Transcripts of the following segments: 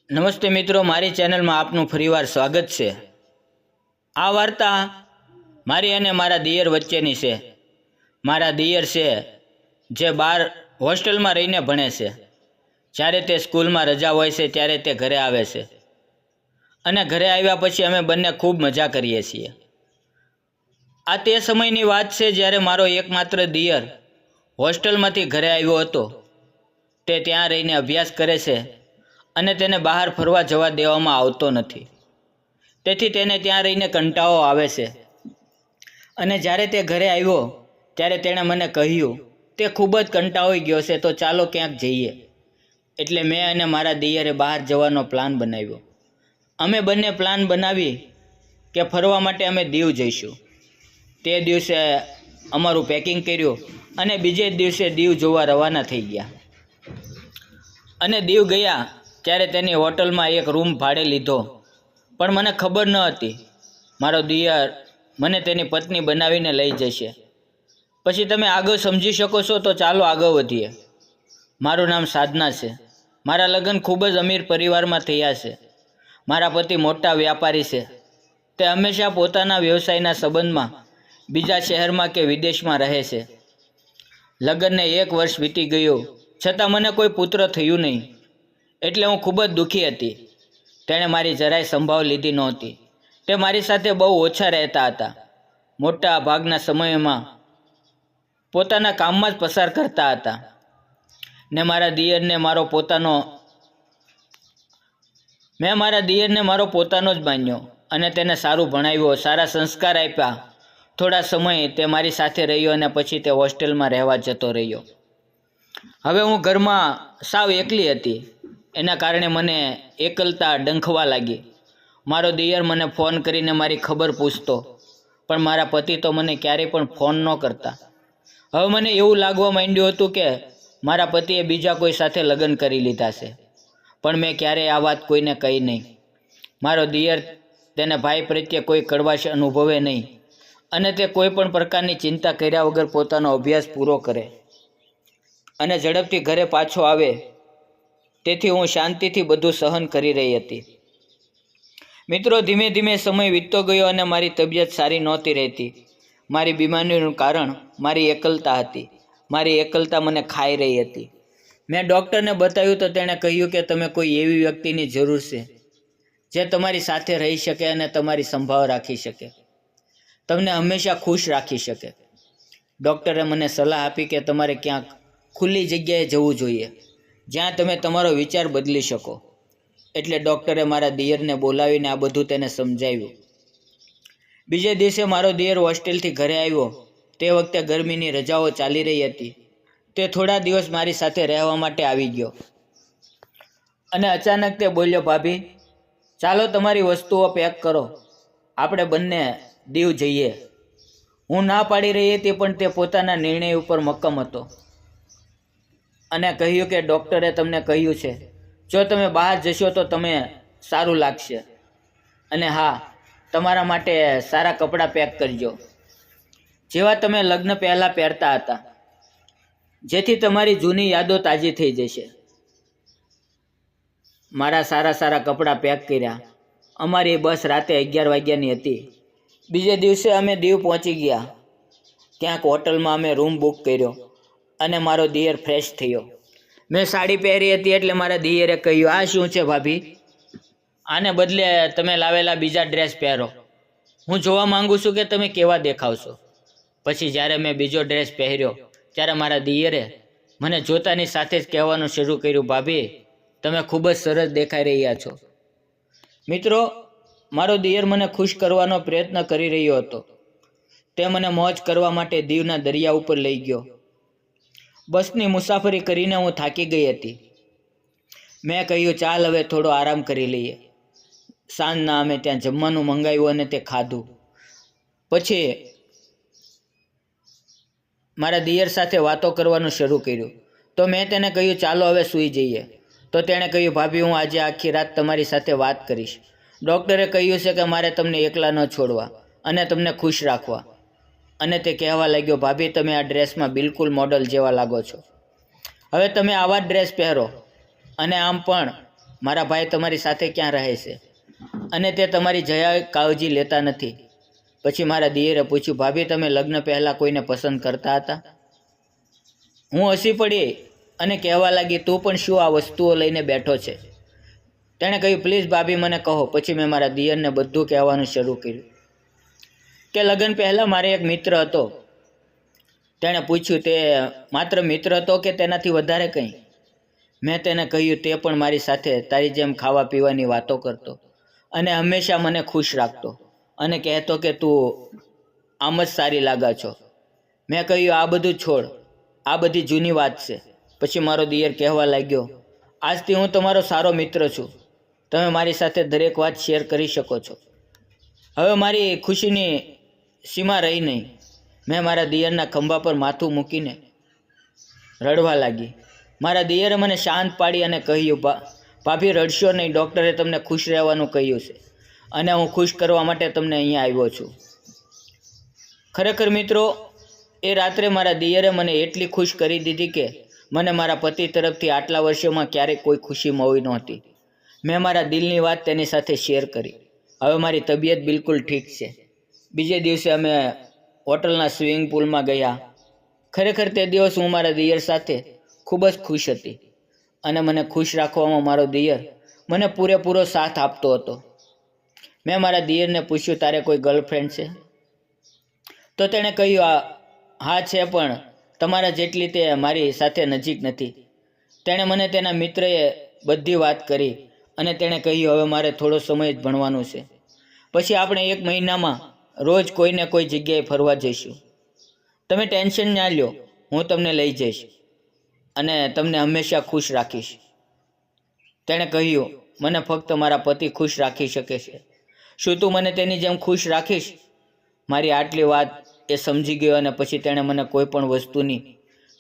નમસ્તે મિત્રો, મારી ચેનલમાં આપનું ફરીવાર સ્વાગત છે। આ વાર્તા મારી અને મારા દિયર વચ્ચેની છે। મારા દિયર છે જે બહાર હોસ્ટેલમાં રહીને ભણે છે। જ્યારે તે સ્કૂલમાં રજા હોય છે ત્યારે તે ઘરે આવે છે અને ઘરે આવ્યા પછી અમે બંને ખૂબ મજા કરીએ છીએ। આ તે સમયની વાત છે જ્યારે મારો એકમાત્ર દિયર હોસ્ટેલમાંથી ઘરે આવ્યો હતો। તે ત્યાં રહીને અભ્યાસ કરે છે અને તેને બહાર ફરવા જવા દેવામાં આવતો નથી, તેથી તેને ત્યાં રહીને કંટાળો આવે છે। અને જ્યારે તે ઘરે આવ્યો ત્યારે તેણે મને કહ્યું તે ખૂબ જ કંટાળી ગયો છે, તો ચાલો ક્યાંક જઈએ। એટલે મેં અને મારા દિયરે બહાર જવાનો પ્લાન બનાવ્યો। અમે બંને પ્લાન બનાવી કે ફરવા માટે અમે દીવ જઈશું। તે દિવસે અમારું પેકિંગ કર્યું અને બીજે દિવસે દીવ જોવા રવાના થઈ ગયા। અને દીવ ગયા ત્યારે તેની હોટલમાં એક રૂમ ભાડે લીધો, પણ મને ખબર ન હતી મારો દિયર મને તેની પત્ની બનાવીને લઈ જશે। પછી તમે આગળ સમજી શકો છો, તો ચાલો આગળ વધીએ। મારું નામ સાધના છે। મારા લગ્ન ખૂબ જ અમીર પરિવારમાં થયા છે। મારા પતિ મોટા વ્યાપારી છે। તે હંમેશા પોતાના વ્યવસાયના સંબંધમાં બીજા શહેરમાં કે વિદેશમાં રહે છે। લગ્નને 1 વર્ષ વીતી ગયું, છતાં મને કોઈ પુત્ર થયું નહીં, એટલે હું ખૂબ જ દુઃખી હતી। તેણે મારી જરાય સંભાળ લીધી નહોતી। તે મારી સાથે બહુ ઓછા રહેતા હતા। મોટા ભાગના સમયમાં પોતાના કામમાં જ પસાર કરતા હતા ને મારા દિયરને મારો પોતાનો જ માન્યો અને તેને સારું ભણાવ્યો, સારા સંસ્કાર આપ્યા। થોડા સમય તે મારી સાથે રહ્યો અને પછી તે હોસ્ટેલમાં રહેવા જતો રહ્યો। હવે હું ઘરમાં સાવ એકલી હતી, એના કારણે મને એકલતા ડંખવા લાગી। મારો દિયર મને ફોન કરીને મારી ખબર પૂછતો, પણ મારા પતિ તો મને ક્યારેય પણ ફોન ન કરતા। હવે મને એવું લાગવા માંડ્યું હતું કે મારા પતિએ બીજા કોઈ સાથે લગ્ન કરી લીધા છે, પણ મેં ક્યારેય આ વાત કોઈને કહી નહીં। મારો દિયર તેને ભાઈ પ્રત્યે કોઈ કડવાશ અનુભવે નહીં અને તે કોઈ પણ પ્રકારની ચિંતા કર્યા વગર પોતાનો અભ્યાસ પૂરો કરે અને ઝડપથી ઘરે પાછો આવે, તેથી હું શાંતિથી બધું સહન કરી રહી હતી। મિત્રો, ધીમે ધીમે સમય વીતતો ગયો અને મારી તબિયત સારી નહોતી રહેતી। મારી બીમારીનું કારણ મારી એકલતા હતી। મારી એકલતા મને ખાઈ રહી હતી। મેં ડૉક્ટરને બતાવ્યું તો તેણે કહ્યું કે તમે કોઈ એવી વ્યક્તિની જરૂર છે જે તમારી સાથે રહી શકે અને તમારી સંભાળ રાખી શકે, તમને હંમેશા ખુશ રાખી શકે। ડૉક્ટરે મને સલાહ આપી કે તમારે ક્યાંક ખુલ્લી જગ્યાએ જવું જોઈએ જ્યાં તમે તમારો વિચાર બદલી શકો। એટલે ડૉક્ટરે મારા દિયરને બોલાવીને આ બધું તેને સમજાવ્યું। બીજે દિવસે મારો દિયર હોસ્ટેલથી ઘરે આવ્યો। તે વખતે ગરમીની રજાઓ ચાલી રહી હતી। તે થોડા દિવસ મારી સાથે રહેવા માટે આવી ગયો અને અચાનક તે બોલ્યો, ભાભી, ચાલો તમારી વસ્તુઓ પેક કરો, આપણે બંને દીવ જઈએ। હું ના પાડી રહી હતી, પણ તે પોતાના નિર્ણય ઉપર મક્કમ હતો અને કહ્યું કે ડૉક્ટરે તમને કહ્યું છે જો તમે બહાર જશો તો તમે સારું લાગશે, અને હા, તમારા માટે સારા કપડાં પેક કરજો જેવા તમે લગ્ન પહેલાં પહેરતા હતા, જેથી તમારી જૂની યાદો તાજી થઈ જશે। મારા સારા કપડાં પેક કર્યા। અમારી બસ રાતે 11 વાગ્યાની હતી। બીજે દિવસે અમે દીવ પહોંચી ગયા। ક્યાંક હોટલમાં અમે રૂમ બુક કર્યો અને મારો દિયર ફ્રેશ થયો। મેં સાડી પહેરી હતી એટલે મારા દિયરે કહ્યું, આ શું છે ભાભી? આને બદલે તમે લાવેલા બીજા ડ્રેસ પહેરો। હું જોવા માંગુ છું કે તમે કેવા દેખાવશો। પછી જ્યારે મેં બીજો ડ્રેસ પહેર્યો ત્યારે મારા દિયરે મને જોતાની સાથે જ કહેવાનું શરૂ કર્યું, ભાભી, તમે ખૂબ જ સરસ દેખાઈ રહ્યા છો। મિત્રો, મારો દિયર મને ખુશ કરવાનો પ્રયત્ન કરી રહ્યો હતો। તે મને મોજ કરવા માટે દીવના દરિયા ઉપર લઈ ગયો। બસની મુસાફરી કરીને હું થાકી ગઈ હતી। મેં કહ્યું, ચાલ હવે થોડો આરામ કરી લઈએ। સાંજના અમે ત્યાં જમવાનું મંગાવ્યું અને તે ખાધું। પછી મારા દિયર સાથે વાતો કરવાનું શરૂ કર્યું, તો મેં તેને કહ્યું, ચાલો હવે સૂઈ જઈએ। તો તેણે કહ્યું, ભાભી, હું આજે આખી રાત તમારી સાથે વાત કરીશ। ડૉક્ટરે કહ્યું છે કે મારે તમને એકલા ન છોડવા અને તમને ખુશ રાખવા। અને તે કહેવા લાગ્યો, ભાભી, તમે આ ડ્રેસમાં બિલકુલ મોડલ જેવા લાગો છો। હવે તમે આવા ડ્રેસ પહેરો, અને આમ પણ મારા ભાઈ તમારી સાથે ક્યાં રહે છે અને તે તમારી જયા કાળજી લેતા નથી. પછી મારા દિયરે પૂછ્યું, ભાભી તમે લગ્ન પહેલાં કોઈને પસંદ કરતા હતા? હું હસી પડી અને કહેવા લાગી, તું પણ શું આ વસ્તુઓ લઈને બેઠો છે? તેણે કહ્યું, પ્લીઝ ભાભી મને કહો. પછી મેં મારા દિયરને બધું કહેવાનું શરૂ કર્યું કે લગ્ન પહેલાં મારે એક મિત્ર હતો. તેણે પૂછ્યું, તે માત્ર મિત્ર હતો કે તેનાથી વધારે કંઈ? મેં તેને કહ્યું, તે પણ મારી સાથે તારી જેમ ખાવા પીવાની વાતો કરતો અને હંમેશા મને ખુશ રાખતો અને કહેતો કે તું આમ જ સારી લાગા છો. મેં કહ્યું, આ બધું છોડ, આ બધી જૂની વાત છે. પછી મારો દિયર કહેવા લાગ્યો, આજથી હું તમારો સારો મિત્ર છું. તમે મારી સાથે દરેક વાત શેર કરી શકો છો. હવે મારી ખુશીની સીમા રહી નહીં. મેં મારા દિયરના ખંભા પર માથું મૂકીને રડવા લાગી. મારા દિયરે મને શાંત પાડી અને કહ્યું, ભાભી રડશો નહીં, ડૉક્ટરે તમને ખુશ રહેવાનું કહ્યું છે અને હું ખુશ કરવા માટે તમને અહીંયા આવ્યો છું. ખરેખર મિત્રો, એ રાત્રે મારા દિયરે મને એટલી ખુશ કરી દીધી કે મને મારા પતિ તરફથી આટલા વર્ષોમાં ક્યારેય કોઈ ખુશી મળી નહોતી. મેં મારા દિલની વાત તેની સાથે શેર કરી. હવે મારી તબિયત બિલકુલ ઠીક છે. બીજે દિવસે અમે હોટલના સ્વિમિંગ પુલમાં ગયા. ખરેખર તે દિવસ હું મારા દિયર સાથે ખૂબ જ ખુશ હતી અને મને ખુશ રાખવામાં મારો દિયર મને પૂરેપૂરો સાથ આપતો હતો. મેં મારા દિયરને પૂછ્યું, તારે કોઈ ગર્લફ્રેન્ડ છે? તો તેણે કહ્યું, હા છે, પણ તમારા જેટલી તે મારી સાથે નજીક નથી. તેણે મને તેના મિત્રએ બધી વાત કરી અને તેણે કહ્યું, હવે મારે થોડો સમય જ ભણવાનું છે. પછી આપણે 1 મહિનામાં રોજ કોઈને કોઈ જગ્યાએ ફરવા જઈશું. તમે ટેન્શન ના લ્યો, હું તમને લઈ જઈશ અને તમને હંમેશા ખુશ રાખીશ. તેણે કહ્યું, મને ફક્ત મારા પતિ ખુશ રાખી શકે છે. શું તું મને તેની જેમ ખુશ રાખીશ? મારી આટલી વાત એ સમજી ગયો અને પછી તેણે મને કોઈ પણ વસ્તુની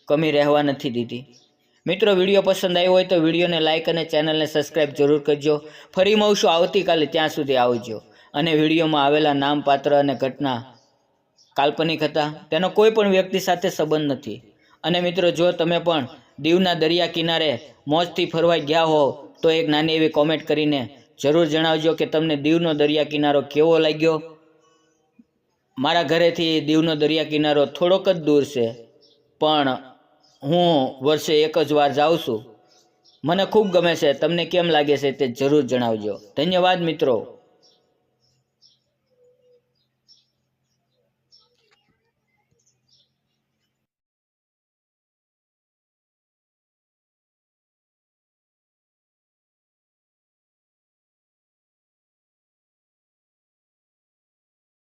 કમી રહેવા નથી દીધી. મિત્રો, વિડીયો પસંદ આવ્યો હોય તો વિડીયોને લાઇક અને ચેનલને સબસ્ક્રાઈબ જરૂર કરજો. ફરી મળશું આવતીકાલે. ત્યાં સુધી આવજો. અને વિડીયોમાં આવેલા નામ, પાત્ર અને ઘટના કાલ્પનિક હતા. તેનો કોઈ પણ વ્યક્તિ સાથે સંબંધ નથી. અને મિત્રો, જો તમે પણ દીવના દરિયા કિનારે મોજથી ફરવા ગયા હો તો એક નાની એવી કોમેન્ટ કરીને જરૂર જણાવજો કે તમને દીવનો દરિયા કિનારો કેવો લાગ્યો. મારા ઘરેથી દીવનો દરિયા કિનારો થોડોક જ દૂર છે, પણ હું વર્ષે 1 જ વાર જાઉં છું. મને ખૂબ ગમે છે. તમને કેમ લાગે છે તે જરૂર જણાવજો. ધન્યવાદ મિત્રો.